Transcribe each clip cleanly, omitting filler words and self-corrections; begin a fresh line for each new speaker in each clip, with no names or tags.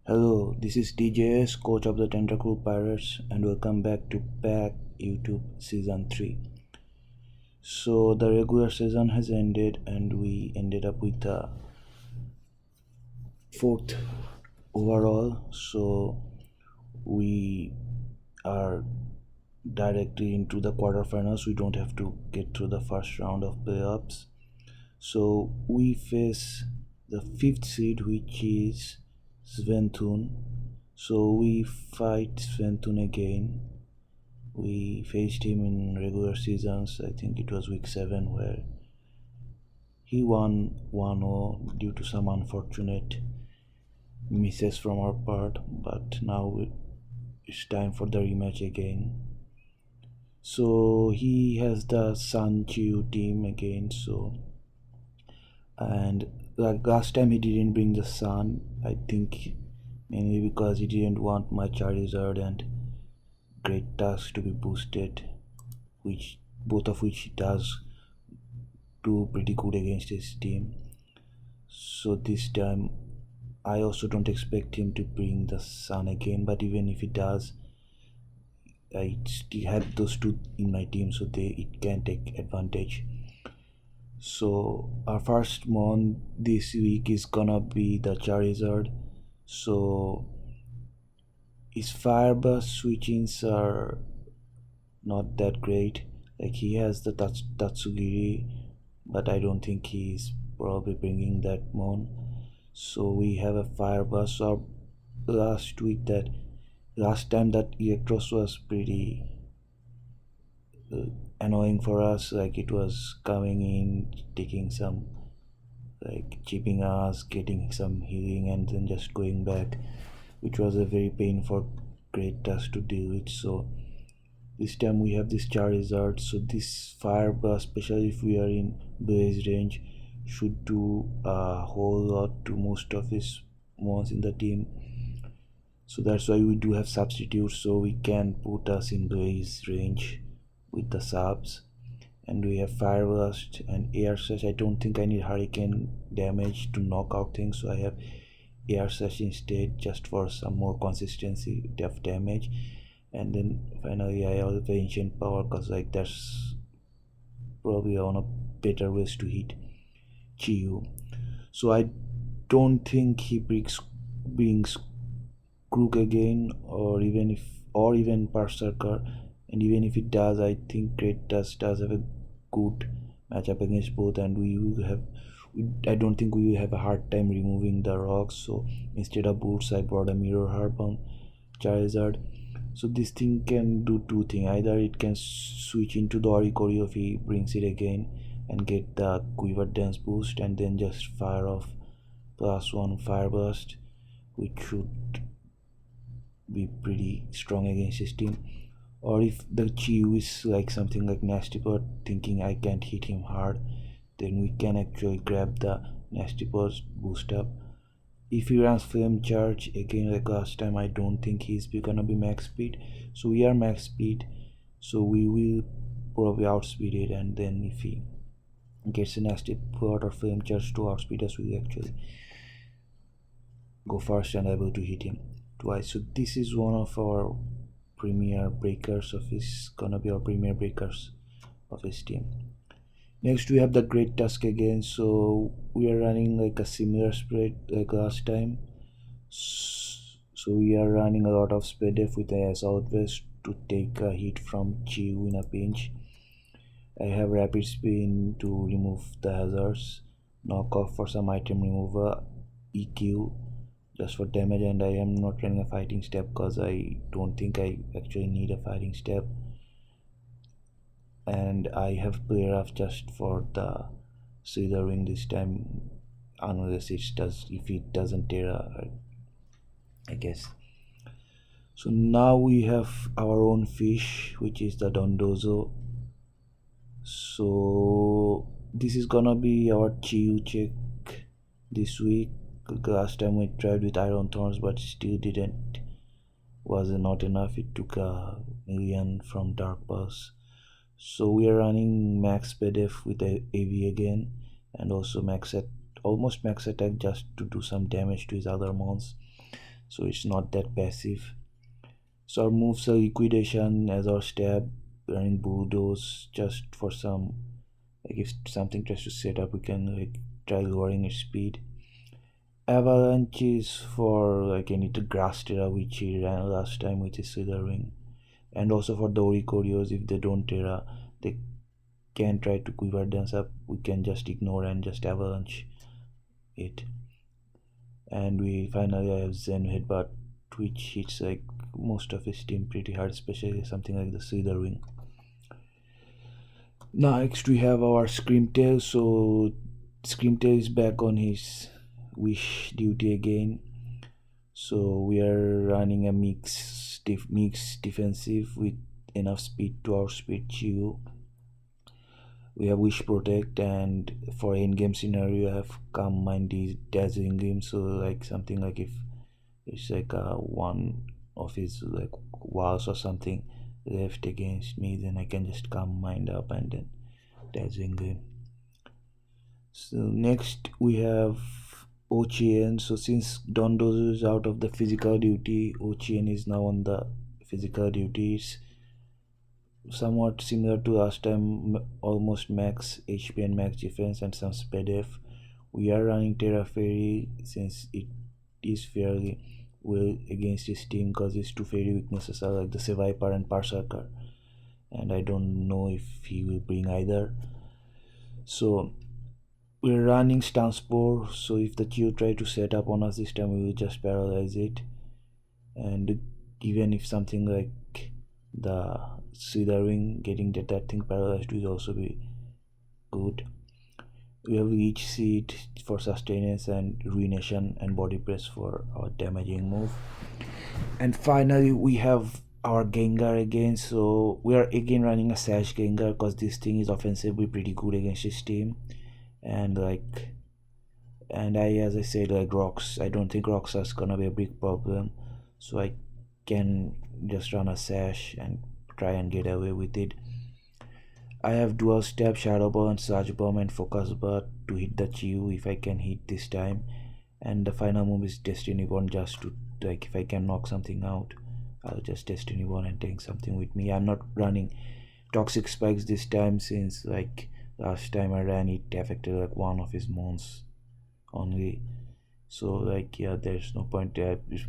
Hello, this is DJS, coach of the Tentacle Pirates, and welcome back to PAC YouTube Season 3. So, the regular season has ended, and we ended up with the 4th overall. So, we are directly into the quarterfinals. We don't have to get through the first round of playoffs. So, we face the 5th seed, which is Sventhoon. So we fight Sventhoon again. We faced him in regular seasons. I think it was week 7 where he won 1-0 due to some unfortunate misses from our part. But now it's time for the rematch again. So he has the Sun Chiu team again. And like last time he didn't bring the Sun. I think mainly because he didn't want my Charizard and Great Tusk to be boosted, which both of which he does do pretty good against his team. So this time I also don't expect him to bring the Sun again, but even if he does, I still have those two in my team, so it can take advantage. So our first mon this week is gonna be the Charizard. So his fire burst switchings are not that great. Like he has the Tatsugiri, but I don't think he's probably bringing that mon. So we have a fire burst. So last time that Electros was pretty annoying for us. Like it was coming in, taking some, like chipping us, getting some healing, and then just going back, which was a very painful great task to deal with. So this time we have this Charizard, so this fire burst, especially if we are in blaze range, should do a whole lot to most of his mons in the team. So that's why we do have substitutes, so we can put us in blaze range with the subs. And we have fire burst and air slash. I don't think I need hurricane damage to knock out things, so I have air slash instead, just for some more consistency of damage. And then finally I have ancient power, because like that's probably one of better ways to hit Chiyu. So I don't think he brings Crook again, or even Berserker. And even if it does, I think Great Dust does have a good matchup against both, and I don't think we will have a hard time removing the rocks. So instead of boots, I brought a mirror harp on Charizard. So this thing can do two things. Either it can switch into the Oricori if he brings it again and get the Quiver Dance boost, and then just fire off +1 fire burst, which should be pretty strong against his team. Or if the Chiyu is like something like Nasty Pot, thinking I can't hit him hard, then we can actually grab the Nasty Pot boost up. If he runs Flame Charge again like last time, I don't think he's gonna be max speed. So we are max speed, so we will probably outspeed it, and then if he gets a Nasty Pot or Flame Charge to outspeed us, we will actually go first and able to hit him twice. So this is one of our premier breakers of his team. Next we have the Great Tusk again. So we are running like a similar spread like last time. So we are running a lot of spread F with a Southwest to take a hit from Chiu in a pinch. I have Rapid Spin to remove the hazards, knock off for some item remover, EQ just for damage, and I am not running a fighting step because I don't think I actually need a fighting step. And I have player off just for the Slithering this time, unless if it doesn't tear, I guess. So now we have our own fish, which is the Dondozo. So this is gonna be our Chiyu check this week. Last time we tried with Iron Thorns, but still was not enough. It took a million from Dark Pulse. So we are running max PDF with a AV again, and also almost max attack just to do some damage to his other mons. so it's not that passive. So our moves are liquidation as our stab, running bulldoze just for some, like if something tries to set up we can like try lowering its speed. Avalanche is for like any to grass terra which he ran last time, which is slithering, and also for the Oricorios if they don't terra they can try to quiver dance up, we can just ignore and just avalanche it. And we finally have Zen headbutt, which hits like most of his team pretty hard, especially something like the slithering. Next we have our Screamtail. So Screamtail is back on his wish duty again. So we are running a mix defensive with enough speed to outspeed Chew. We have wish protect, and for end game scenario I have calm mind dazzling him. So like something like if it's like one of his like walls or something left against me, then I can just calm mind up and then dazzling him. So next we have Ochien. So since Dondozo is out of the physical duty, Ochien is now on the physical duties. Somewhat similar to last time, almost max HP and max defense and some speed F. We are running Terra Fairy since it is fairly well against his team because his two fairy weaknesses are like the Seviper and Parsucker, and I don't know if he will bring either. So we're running Stanspore, so if the Q try to set up on us this time we will just paralyze it, and even if something like the slithering getting that thing paralyzed will also be good. We have Leech Seed for sustenance and Ruination and Body Press for our damaging move. And finally we have our Gengar again. So we are again running a Sash Gengar because this thing is offensively pretty good against his team. And like, and as I said, like rocks, I don't think rocks is gonna be a big problem, so I can just run a Sash and try and get away with it. I have dual stab, Shadow Ball and Surge Bomb and Focus Bar to hit the Chew if I can hit this time, and the final move is Destiny Bond just to, like, if I can knock something out I'll just Destiny Bond and take something with me. I'm not running Toxic Spikes this time since like last time I ran it affected like one of his mons only, so like yeah, there's no point there. It's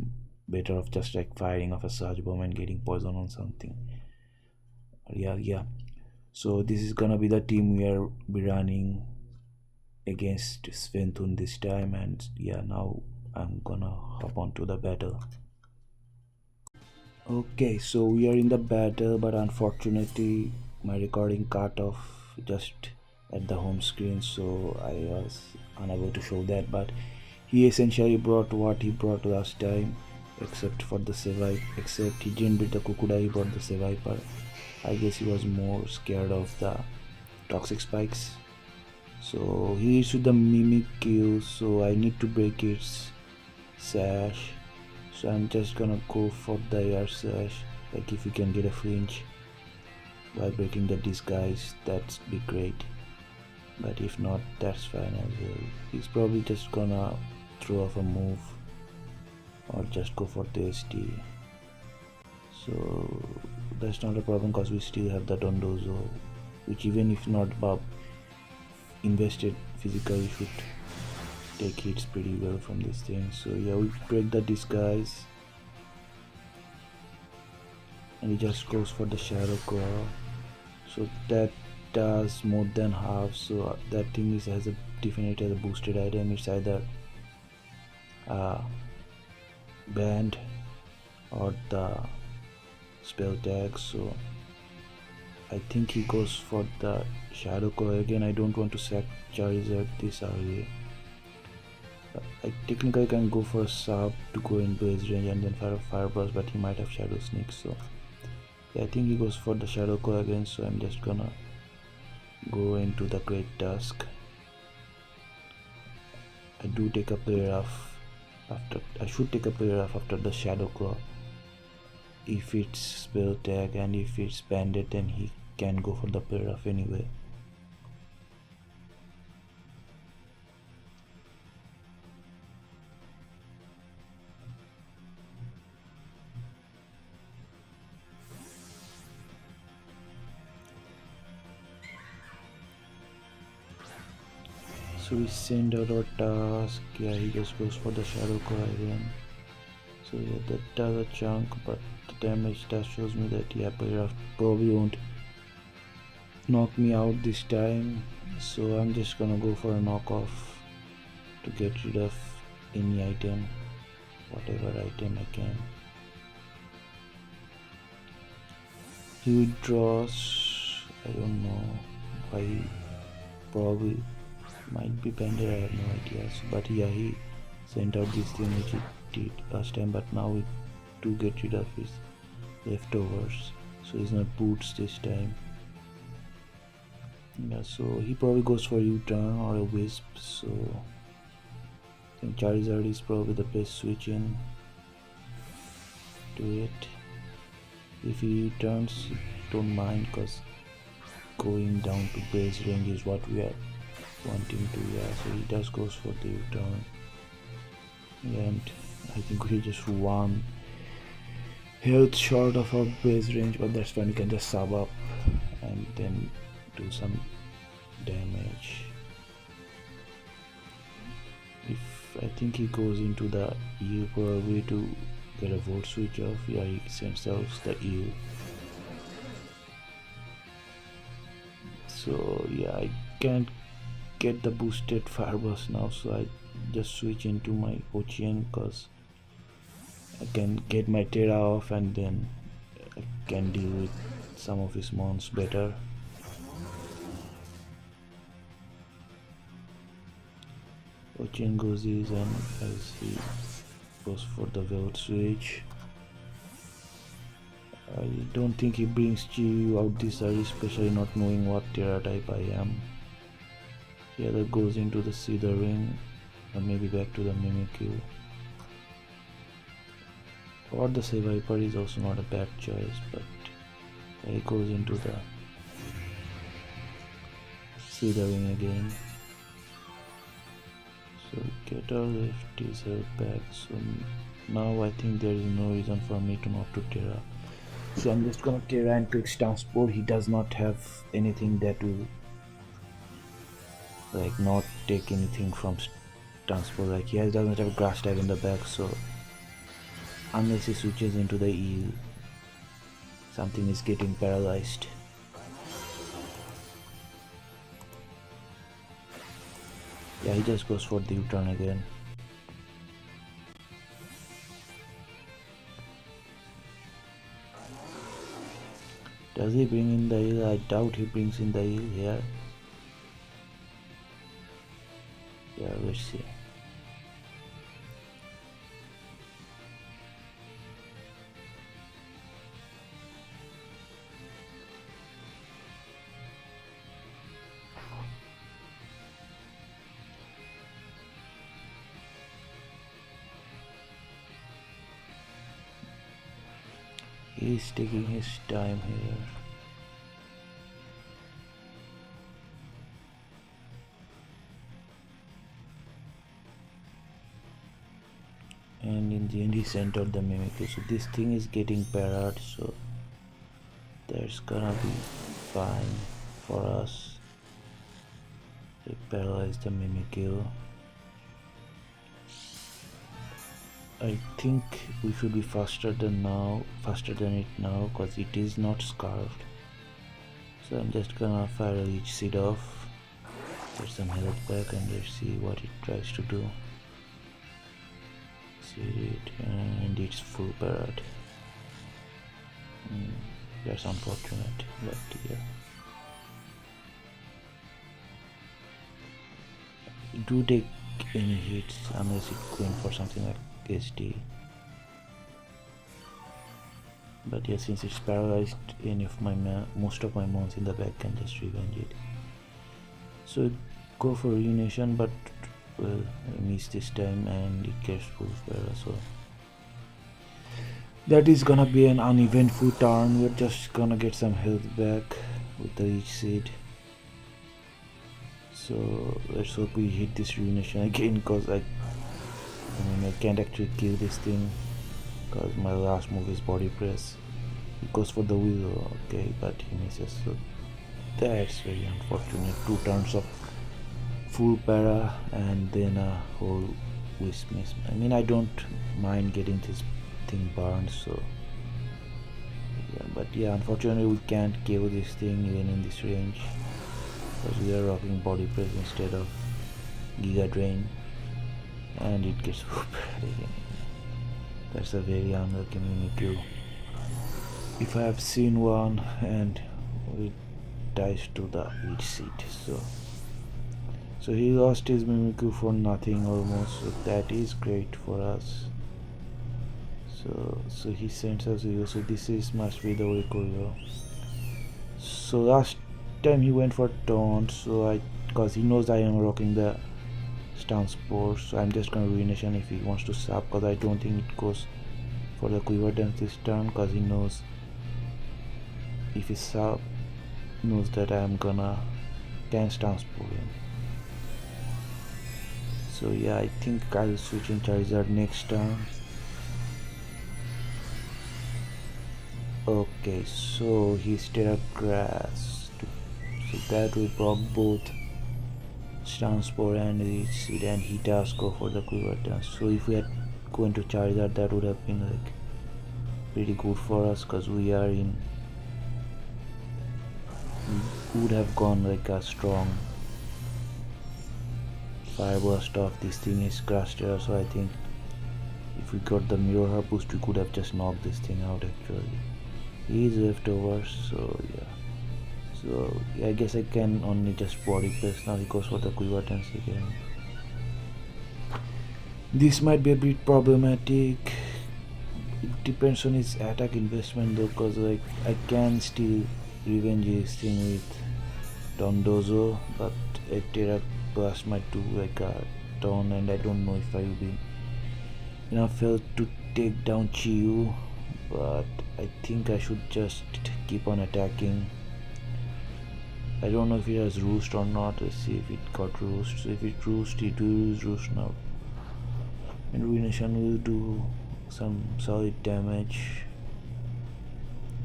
better off just like firing off a Surge Bomb and getting poison on something. Yeah, so this is gonna be the team we are be running against Sventhoon this time, and yeah, now I'm gonna hop on to the battle. Okay, so we are in the battle, but unfortunately my recording cut off just at the home screen, so I was unable to show that. But he essentially brought what he brought last time, except for the Seviper. Except he didn't beat the Kukuda, he brought the Seviper. I guess he was more scared of the Toxic Spikes. So he is with the Mimic Kill, so I need to break its Sash. So I'm just gonna go for the air Sash, like if we can get a flinch by breaking the disguise, that's be great. But if not, that's fine as well. He's probably just gonna throw off a move or just go for the ST. So that's not a problem because we still have the Dondozo, which even if not invested physically should take hits pretty well from this thing. So yeah, we break the disguise and he just goes for the Shadow Claw, so that does more than half. So that thing has a definitely has a boosted item. It's either band or the spell tag, so I think he goes for the Shadow Claw again. I don't want to sack Charizard this early. I technically can go for a sub to go into his range and then fire a Fire Blast, but he might have Shadow Sneak, so yeah, I think he goes for the Shadow Claw again, so I'm just gonna go into the Great Tusk. I do take a player off after, I should take a player off after the Shadow Claw. If it's spell tag and if it's banded, then he can go for the player off anyway. So we send out our task. Yeah, he just goes for the shadow cry again. So yeah, that does a chunk, but the damage does shows me that yeah, Paira probably won't knock me out this time. So I'm just gonna go for a knockoff to get rid of any item, whatever item I can. He withdraws. I don't know why. Probably might be Bender, I have no idea. But yeah, he sent out this thing which he did last time, but now we do get rid of his leftovers, so he's not boots this time. Yeah, so he probably goes for U-turn or a Wisp, so I think Charizard is probably the best switch in to it. If he U-turns, don't mind, because going down to base range is what we are wanting to. Yeah, so he just goes for the U-turn, and I think we just one health short of our base range, but that's fine. We can just sub up and then do some damage. If I think he goes into the EU probably to get a volt switch off. Yeah, he sends out the EU. So yeah, I can't get the boosted fire burst now, so I just switch into my Ocean because I can get my Terra off and then I can deal with some of his mons better. Ocean goes easy, and as he goes for the Volt switch, I don't think he brings Chi out this early, especially not knowing what Terra type I am. Yeah, that goes into the Ring, or maybe back to the Mimikyu. Or the Seviper is also not a bad choice, but he goes into the Ring again. So get our lefties health back. So now I think there is no reason for me to not to Terra. So I'm just gonna Terra and quick transport. He does not have anything that will like not take anything from transport. Like he doesn't have a grass type in the back, so unless he switches into the EU, something is getting paralyzed. Yeah, he just goes for the U-turn again. Does he bring in the heal? I doubt he brings in the heal here. Yeah, let's see. He's taking his time here. And in the end he sent out the Mimikyu. So this thing is getting parried, so that's gonna be fine for us. They paralyze the Mimikyu. I think we should be faster than it now, because it is not scarfed. So I'm just gonna fire each seed off, get some health back, and let's see what it tries to do. See it, and it's full parrot. That's unfortunate, but yeah. Do take any hits unless it's going for something like SD. But yeah, since it's paralyzed, any of my most of my mons in the back can just revenge it. So go for Ruination, but well, I missed this time and it gets full spell, so that is gonna be an uneventful turn. We're just gonna get some health back with the each seed. So let's hope we hit this Ruination again, because I can't actually kill this thing because my last move is body press. He goes for the wheel, okay, but he misses, so that's very unfortunate. 2 turns of full para and then a whole wisp miss. I mean, I don't mind getting this thing burned, so yeah, but yeah, unfortunately we can't KO this thing even in this range because we are rocking body press instead of Giga Drain, and it gets again. That's a very unlucky Mimikyu. If I have seen one, and it dies to the each seat, so he lost his Mimikyu for nothing almost, so that is great for us. So he sends us Rio, so this is must be the Orikoyo. So last time he went for taunt, so because he knows I am rocking the stance spore, so I'm just gonna ruination if he wants to sub, because I don't think it goes for the quiver dance this turn, because he knows if he sub knows that I am gonna can stance spore him. So yeah, I think I'll switch in Charizard next turn. Okay, so he stayed up grass, so that will block both stance spore and reach seed, and he does go for the quiver dance. So if we had gone to Charizard, that would have been like pretty good for us, because we would have gone like a strong fire burst off. This thing is Grass Terror, so I think if we got the Mirror Herb boost, we could have just knocked this thing out actually. He is leftovers, so yeah. So yeah, I guess I can only just body press now. He goes for the quiver dance again. This might be a bit problematic. It depends on his attack investment though, because like I can still revenge this thing with Dondozo, but a Terra Blast might do like a turn, and I don't know if I will be enough health to take down Chiyu, but I think I should just keep on attacking. I don't know if it has roost or not. Let's see if it got roost. So if it roost, it will use roost now, and Ruination will do some solid damage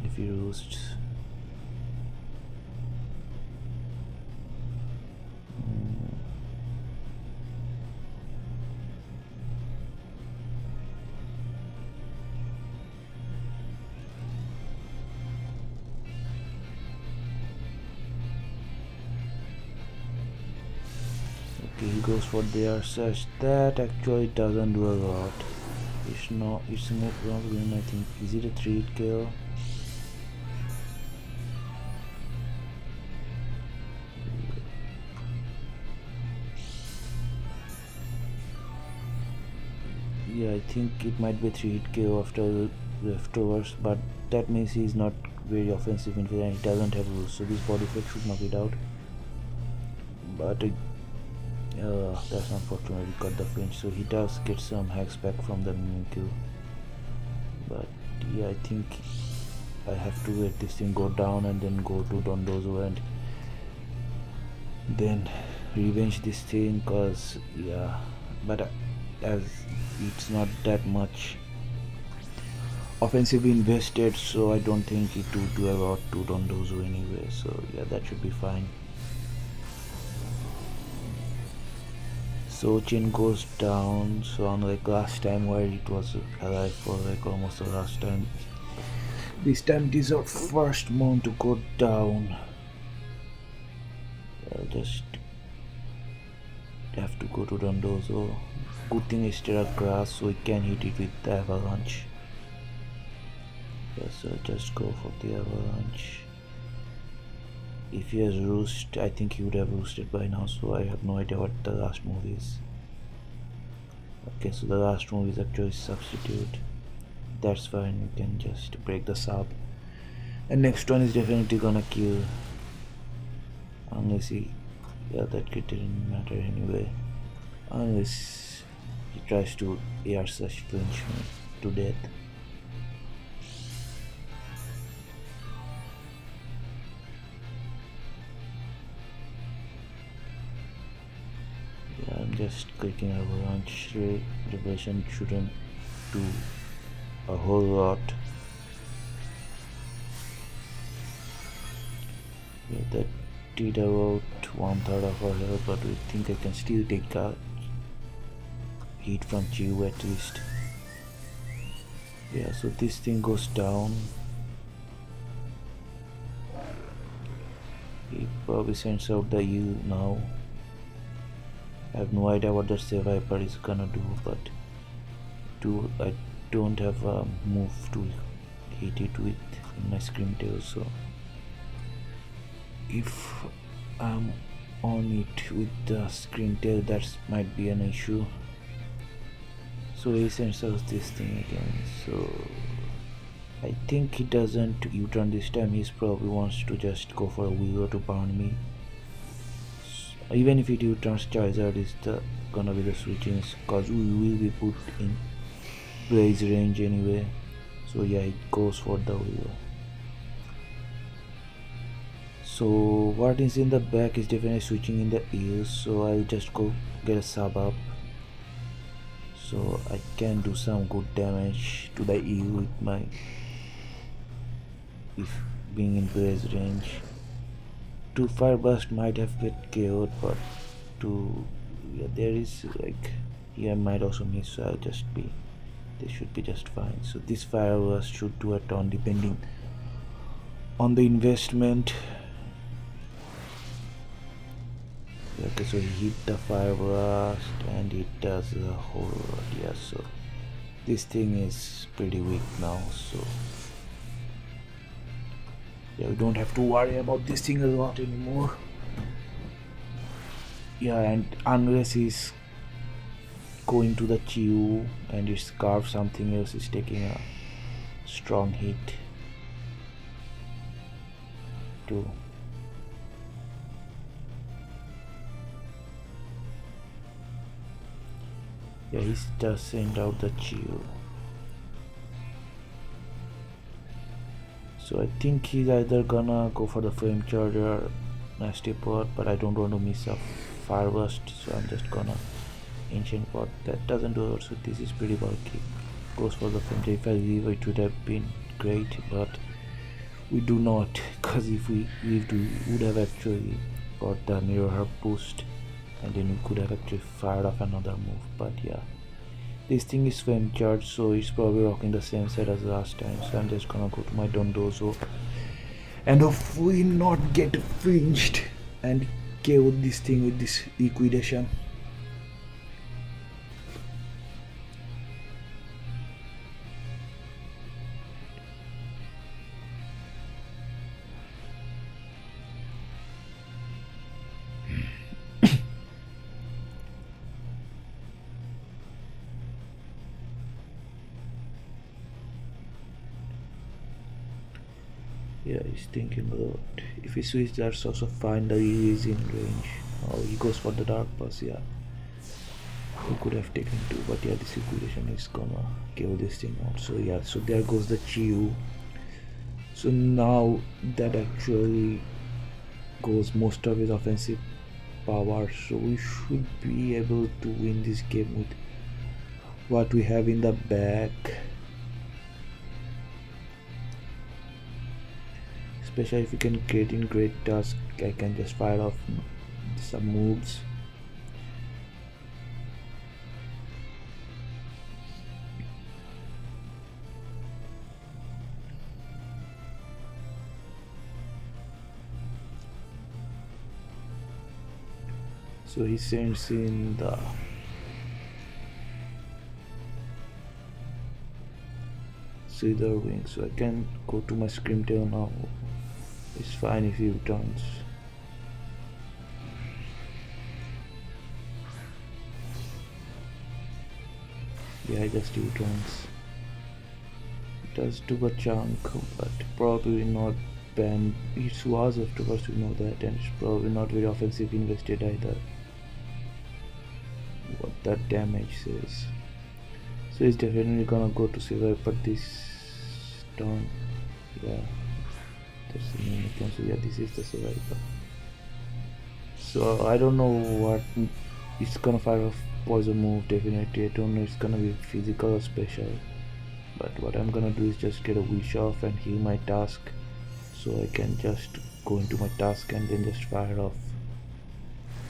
if he roosts. Okay, he goes for their search. That actually doesn't do a lot. It's not win, I think. Is it a 3-hit kill? Yeah, I think it might be a 3-hit kill after leftovers, but that means he's not very offensive in and he doesn't have rules, so this body effect should knock it out. But that's unfortunate, he got the flinch, so he does get some hacks back from the Mimikyu. But yeah, I think I have to let this thing go down and then go to Dondozo and then revenge this thing, cause yeah, but as it's not that much offensively invested, so I don't think it would do a lot to Dondozo anyway, so yeah, that should be fine. So Chin goes down, so unlike last time where it was alive for like almost the last time, this time it is our first mon to go down. I'll just have to go to Dondozo. Good thing is Terra Grass, so we can hit it with the Avalanche. Yes, I'll just go for the Avalanche. If he has roost, I think he would have roosted by now, so I have no idea what the last move is. Okay, so the last move is actually substitute. That's fine, we can just break the sub. And next one is definitely gonna kill. Unless he... yeah, that kit didn't matter anyway. Unless he tries to air such flinch me to death. Yeah, I'm just clicking Avalanche. Reversion shouldn't do a whole lot. Yeah, did about 1/3 of our health, but we think I can still take a hit from Chew at least. Yeah, so this thing goes down. He probably sends out the U now. I have no idea what the Viper is gonna do, but I don't have a move to hit it with in my Screamtail, so if I'm on it with the Screamtail, that might be an issue. So he sends us this thing again, so I think he doesn't U-turn this time. He probably wants to just go for a Willow to burn me. Even if it U-turns, Charizard is gonna be the switching, cause we will be put in Blaze range anyway. So yeah, it goes for the Willow. So what is in the back is definitely switching in the ears, so I'll just go get a sub up, so I can do some good damage to the eel with my, if being in Blaze range. 2 Fire Burst might have get KO'd, but there is like here might also miss, so I'll just be, they should be just fine. So this Fire Burst should do a ton depending on the investment. Okay, so he hit the Fire Burst and it does a whole lot. Yeah, so this thing is pretty weak now, so yeah, we don't have to worry about this thing a lot anymore. Yeah, and unless he's going to the Chew and it's Scarf, something else is taking a strong hit too. Yeah, he does send out the Chew. So I think he's either gonna go for the Flame Charge or Nasty Pot, but I don't want to miss a Fire Burst, so I'm just gonna Ancient Pot. That doesn't do it, so this is pretty bulky. Goes for the Flame Charge. If I leave it would have been great, but we do not, because if we leave, we would have actually got the Mirror Herb boost and then we could have actually fired off another move. But yeah, this thing is Flame Charge, so it's probably rocking the same set as last time, so I'm just gonna go to my Dondozo and hopefully not get flinched and kill this thing with this liquidation. Yeah, he's thinking a lot. If he switches, that's also fine. The E is in range. Oh, he goes for the Dark Pulse. Yeah, he could have taken 2, but yeah, this liquidation is gonna kill this thing out. So yeah, so there goes the Chew. So now that actually goes most of his offensive power, so we should be able to win this game with what we have in the back. Especially if we can get in Great Tusk, I can just fire off some moves. So he sends in the Slither Wing, so I can go to my Screamtail now. It's fine if he returns. Yeah, I just returns. It does do a chunk, but probably not banned. It was afterwards, we know that, and it's probably not very offensive invested either. What that damage says. So he's definitely gonna go to Silver, but this turn, yeah. That's the main item. So yeah, this is the survivor. So I don't know what it's gonna fire off poison move. Definitely, I don't know it's gonna be physical or special. But what I'm gonna do is just get a wish off and heal my task. so I can just go into my task and then just fire off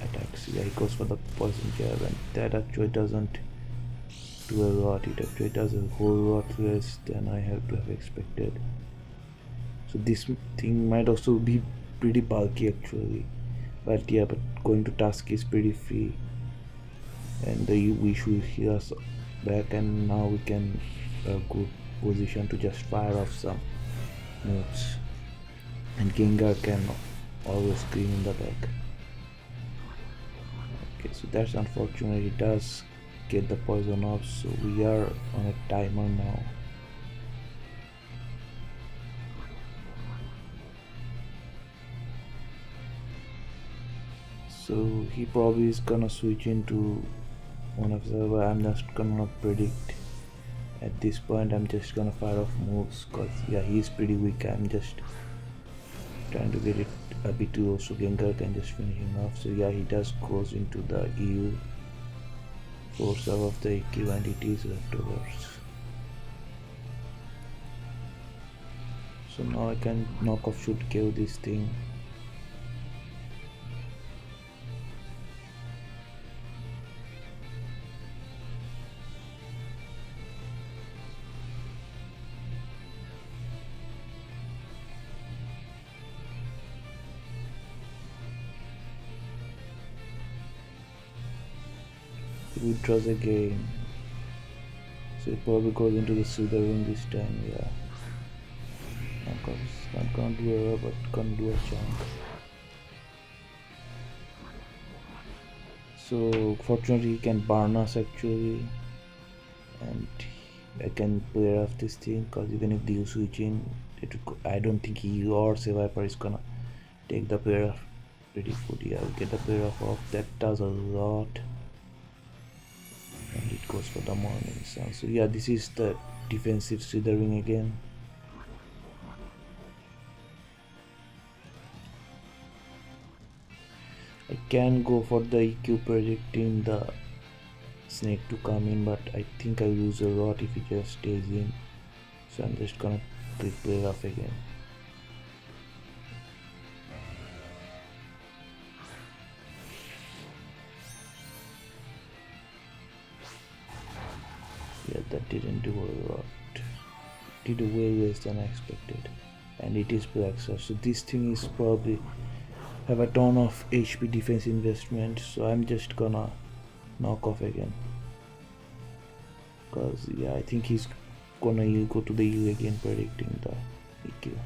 attacks. Yeah, he goes for the poison jab, and that actually doesn't do a lot. It actually does a whole lot less than I have to have expected. So this thing might also be pretty bulky actually, but yeah, but going to task is pretty free, and the wish will heal us back, and now we can good position to just fire off some moves, and Gengar can always scream in the back. Okay, so that's unfortunate. He does get the poison off, so we are on a timer now. So he probably is gonna switch into one of the, but I'm just gonna predict at this point. I'm just gonna fire off moves, cause yeah, he's pretty weak. I'm just trying to get it a bit low so Gengar can just finish him off. So yeah, he does goes into the EU, force out of the EQ, and it is leftovers. So now I can knock off shoot KO this thing. He withdraws again, so he probably goes into the Slithering this time. Yeah, not gonna do a but gonna do a chunk. So fortunately he can burn us actually, and I can play off this thing, cause even if you switch in, I don't think he or Seviper is gonna take the player off pretty good. Yeah, I'll get the player off. That does a lot. And it goes for the morning sun. So yeah, this is the defensive Slithering again. I can go for the EQ predicting the snake to come in, but I think I lose a lot if he just stays in. So I'm just gonna click play off again. Yeah, that didn't do a lot. Did way less than I expected, and it is black star. So this thing is probably have a ton of HP defense investment. So I'm just gonna knock off again, cause yeah, I think he's gonna go to the EU again, predicting the EQ.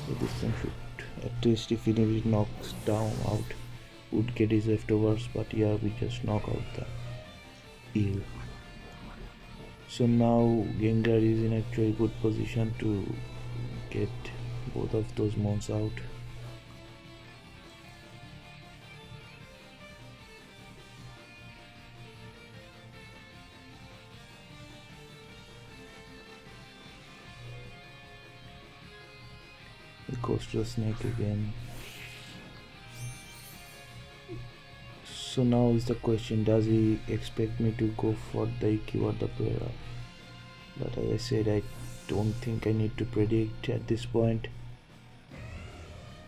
So this thing should, at least if it knocks down out, would get his leftovers, but yeah, we just knock out the eel. So now Gengar is in actually good position to get both of those mons out. It goes to the snake again. So now is the question, does he expect me to go for the EQ or the player off? But as I said, I don't think I need to predict at this point,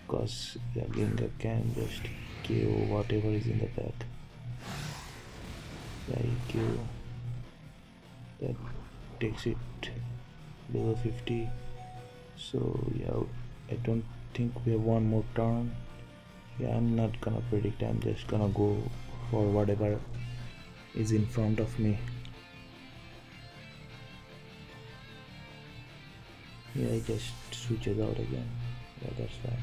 because the Gengar can just KO whatever is in the back. The EQ, that takes it below 50. So yeah, I don't think we have one more turn. Yeah, I'm not gonna predict, I'm just gonna go for whatever is in front of me. Yeah, I just switch it out again. Yeah, that's fine.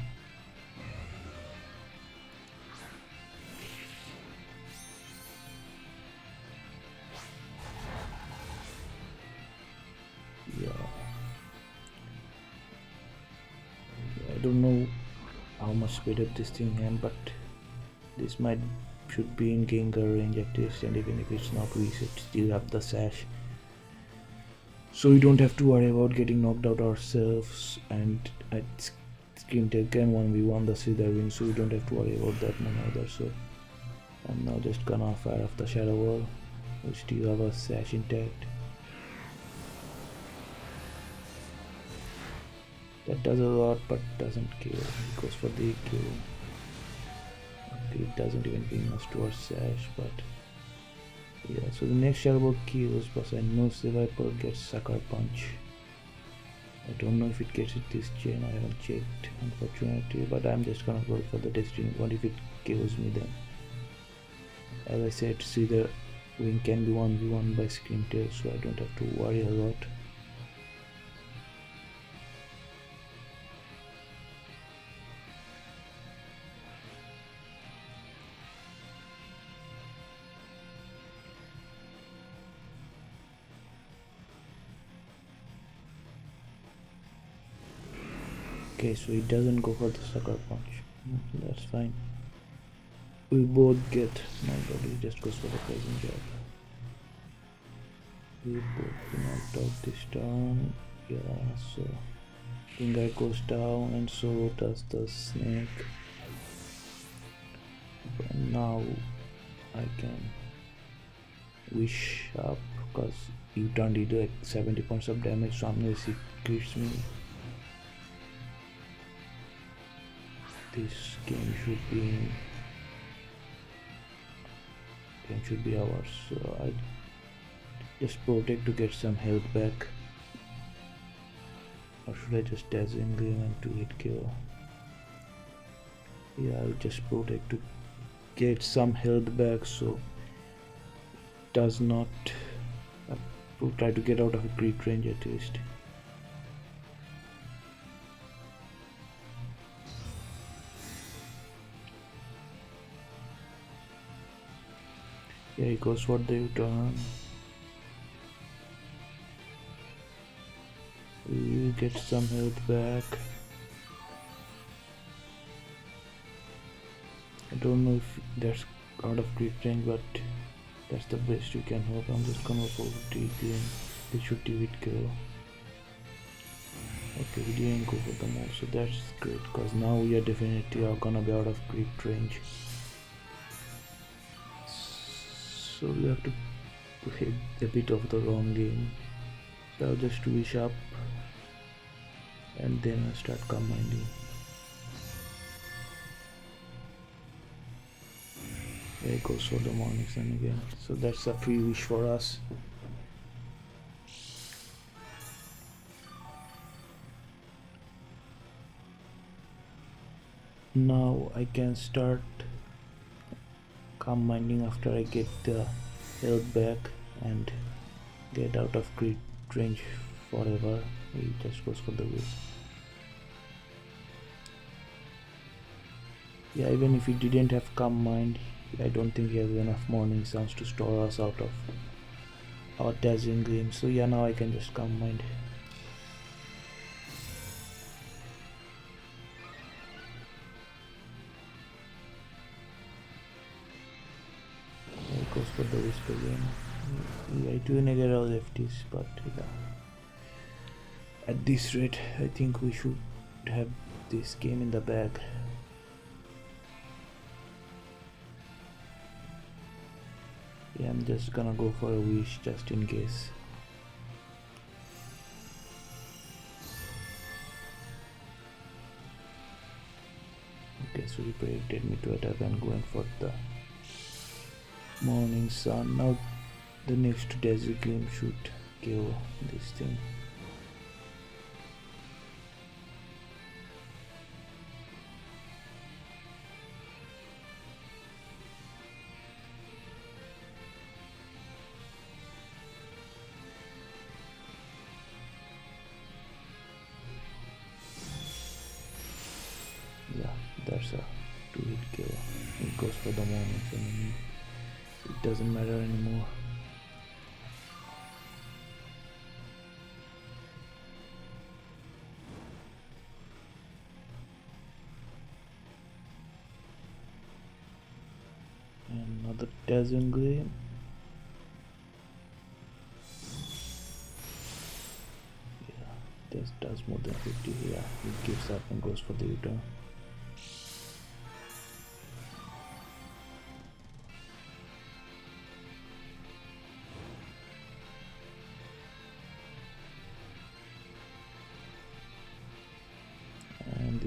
Yeah, I don't know how much speed up this thing can, but this might should be in Gengar range at least, and even if it's not, we should still have the sash, so we don't have to worry about getting knocked out ourselves. And at Scream Tail can 1v1 the Slithering, so we don't have to worry about that one either. So I'm now just gonna fire off the Shadow Wall. We still have a sash intact. That does a lot but doesn't kill. It goes for the kill. Okay, it doesn't even bring us to our sash, but yeah, so the next Shadow kills, but I know the Viper gets Sucker Punch. I don't know if it gets it this chain, I haven't checked unfortunately, but I'm just gonna go for the Destiny. What if it kills me then? As I said, see the wing can be 1v1 by Screamtail, so I don't have to worry a lot. Okay, so it doesn't go for the Sucker Punch. That's fine. We both get nobody, just goes for the Poison Jab. We both knocked out this turn. Yeah, so Pinguy goes down and so does the snake. But now I can wish up because you turned it like 70 points of damage, so unless it crits me, this game should be ours. So I just protect to get some health back, or should I just dazzling him and 2-hit kill? Yeah, I'll just protect to get some health back, so does not try to get out of a crit range at least. Yeah, he goes for the U-turn. We get some health back. I don't know if that's out of crit range, but that's the best you can hope. I'm just gonna go for the game. They should hit kill. Okay, we didn't go for the move, so that's great because now we are definitely gonna be out of crit range. So we have to play a bit of the wrong game. So I'll just wish up and then I'll start combining. There it goes for the morning sun again. So that's a free wish for us. Now I can start combining after I get the health back and get out of crit range forever. He just goes for the wish. Yeah, even if he didn't have calm mind, I don't think he has enough morning sounds to store us out of our dazzling gleam. So yeah, now I can just calm mind. Goes for the whisper again. Yeah, it will get all lefties, but yeah. At this rate, I think we should have this game in the bag. Yeah, I'm just gonna go for a wish just in case. Okay, so he predicted me to attack and going for the morning sun. Now the next desert game should kill this thing. Yeah, that's a 2-hit kill. It goes for the morning sun. It doesn't matter anymore. And another dazzling gleam. Yeah, this does more than 50. Yeah, it gives up and goes for the U-turn.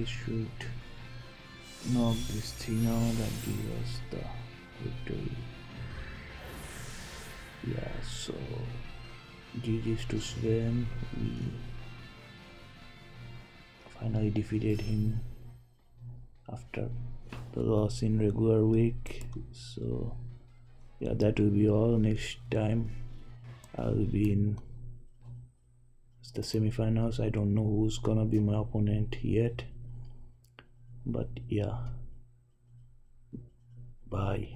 this should knock this thing out and give us the victory. Yeah, so GG's to Sven. We finally defeated him after the loss in regular week. So yeah, that will be all. Next time I'll be in the semifinals. I don't know who's gonna be my opponent yet, but yeah, bye.